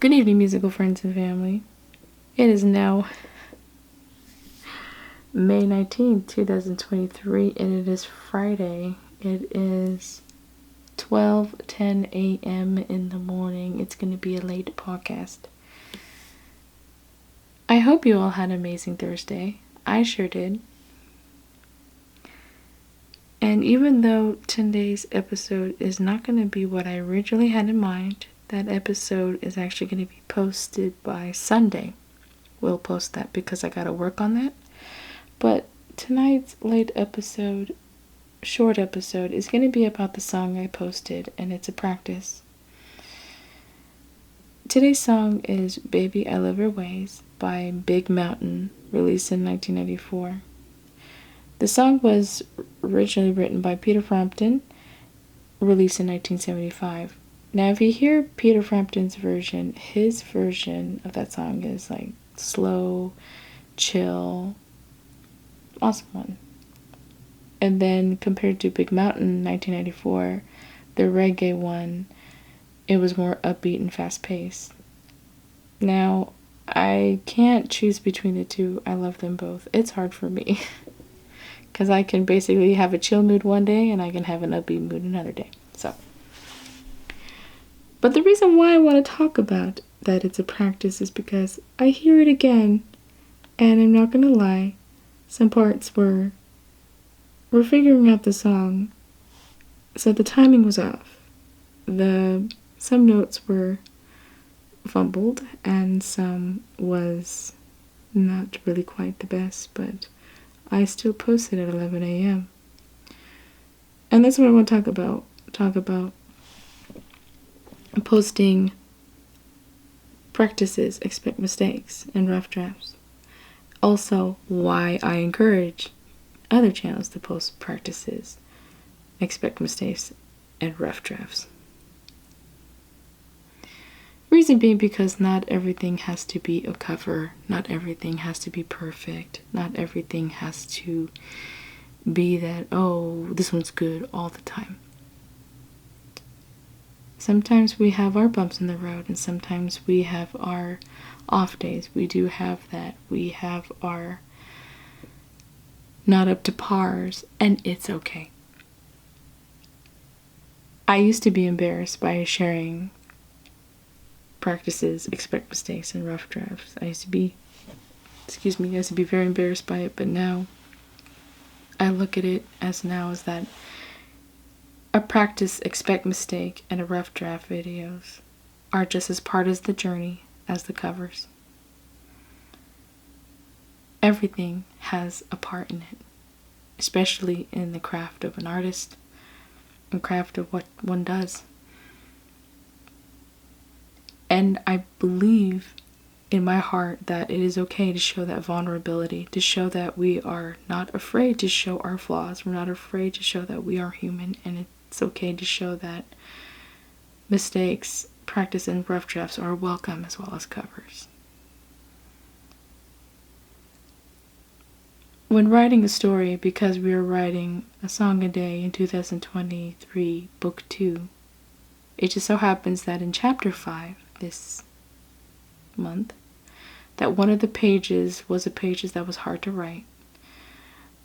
Good evening, musical friends and family. It is now May 19th, 2023, and it is Friday. It is 12:10 a.m. in the morning. It's going to be a late podcast. I hope you all had an amazing Thursday. I sure did. And even though today's episode is not going to be what I originally had in mind, that episode is actually going to be posted by Sunday. We'll post that because I got to work on that. But tonight's short episode, is going to be about the song I posted, and it's a practice. Today's song is Baby I Love Your Ways by Big Mountain, released in 1994. The song was originally written by Peter Frampton, released in 1975. Now, if you hear Peter Frampton's version, his version of that song is like slow, chill, awesome one. And then compared to Big Mountain, 1994, the reggae one, it was more upbeat and fast-paced. Now, I can't choose between the two. I love them both. It's hard for me. Because I can basically have a chill mood one day and I can have an upbeat mood another day. But the reason why I want to talk about that it's a practice is because I hear it again, and I'm not going to lie, some parts we're figuring out the song, so the timing was off. Some notes were fumbled, and some was not really quite the best, but I still posted at 11 a.m. And that's what I want to talk about. Posting practices, expect mistakes, and rough drafts. Also, why I encourage other channels to post practices, expect mistakes, and rough drafts. Reason being because not everything has to be a cover, not everything has to be perfect, not everything has to be that, oh, this one's good all the time. Sometimes we have our bumps in the road, and sometimes we have our off days. We do have that. We have our not up to pars, and it's okay. I used to be embarrassed by sharing practices, expect mistakes, and rough drafts. I used to be very embarrassed by it, but now I look at it as that a practice, expect mistake, and a rough draft videos are just as part of the journey as the covers. Everything has a part in it, especially in the craft of an artist and craft of what one does. And I believe in my heart that it is okay to show that vulnerability, to show that we are not afraid to show our flaws. We're not afraid to show that we are human, and it's okay to show that mistakes, practice, and rough drafts are welcome as well as covers. When writing a story, because we are writing a song a day in 2023, book 2, it just so happens that in chapter 5 this month, that one of the pages was a page that was hard to write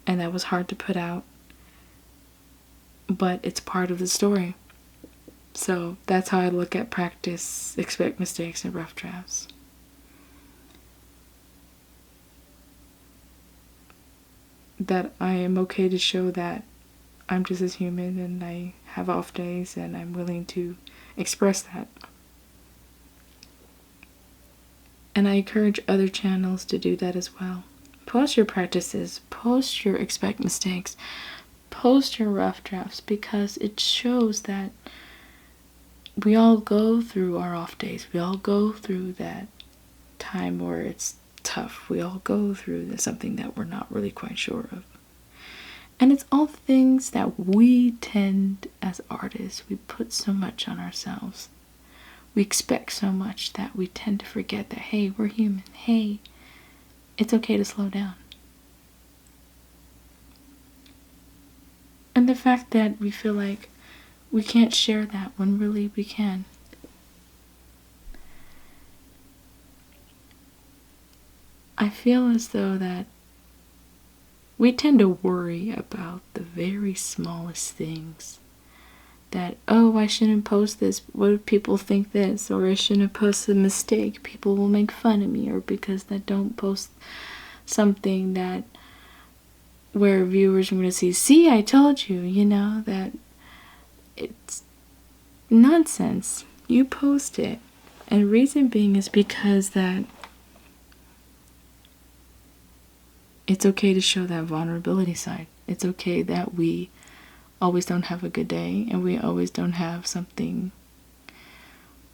and that was hard to put out, but it's part of the story. So that's how I look at practice, expect mistakes, and rough drafts. That I am okay to show that I'm just as human and I have off days, and I'm willing to express that. And I encourage other channels to do that as well. Post your practices, post your expect mistakes, post your rough drafts, because it shows that we all go through our off days. We all go through that time where it's tough. We all go through something that we're not really quite sure of. And it's all things that we tend, as artists, we put so much on ourselves. We expect so much that we tend to forget that, hey, we're human. Hey, it's okay to slow down. And the fact that we feel like we can't share that when really we can. I feel as though that we tend to worry about the very smallest things. That, oh, I shouldn't post this. What if people think this? Or I shouldn't post a mistake. People will make fun of me. Or because I don't post something that where viewers are going to see, I told you, that it's nonsense. You post it. And reason being is because that it's okay to show that vulnerability side. It's okay that we always don't have a good day and we always don't have something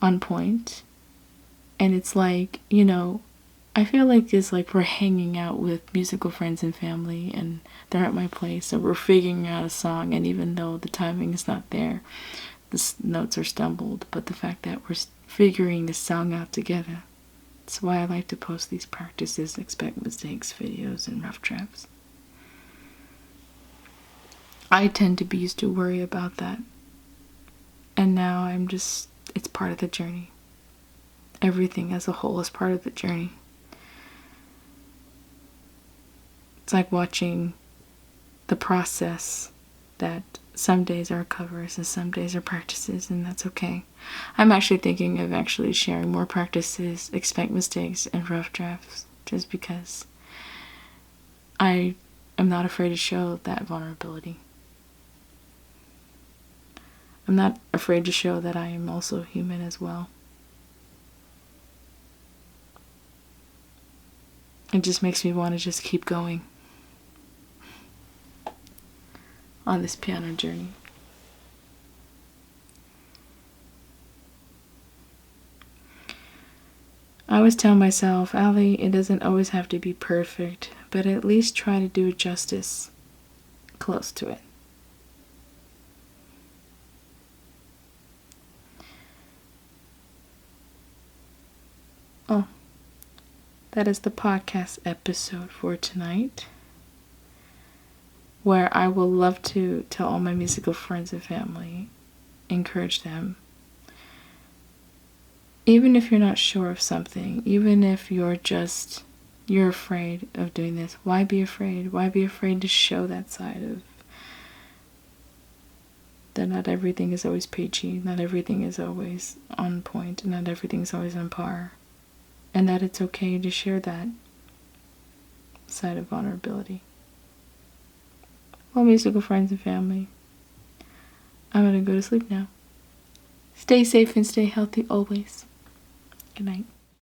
on point. And it's like, I feel like it's like we're hanging out with musical friends and family and they're at my place and we're figuring out a song, and even though the timing is not there, the notes are stumbled, but the fact that we're figuring the song out together. That's why I like to post these practices, expect mistakes, videos, and rough drafts. I tend to be used to worry about that. And now it's part of the journey. Everything as a whole is part of the journey. It's like watching the process that some days are covers and some days are practices, and that's okay. I'm actually thinking of actually sharing more practices, expect mistakes, and rough drafts, just because I am not afraid to show that vulnerability. I'm not afraid to show that I am also human as well. It just makes me want to just keep going on this piano journey. I always tell myself, Ali, it doesn't always have to be perfect, but at least try to do it justice, close to it. Oh, that is the podcast episode for tonight, where I will love to tell all my musical friends and family, encourage them. Even if you're not sure of something, even if you're afraid of doing this, why be afraid? Why be afraid to show that side of that not everything is always peachy, not everything is always on point, not everything is always on par, and that it's okay to share that side of vulnerability. Well, musical friends and family, I'm going to go to sleep now. Stay safe and stay healthy always. Good night.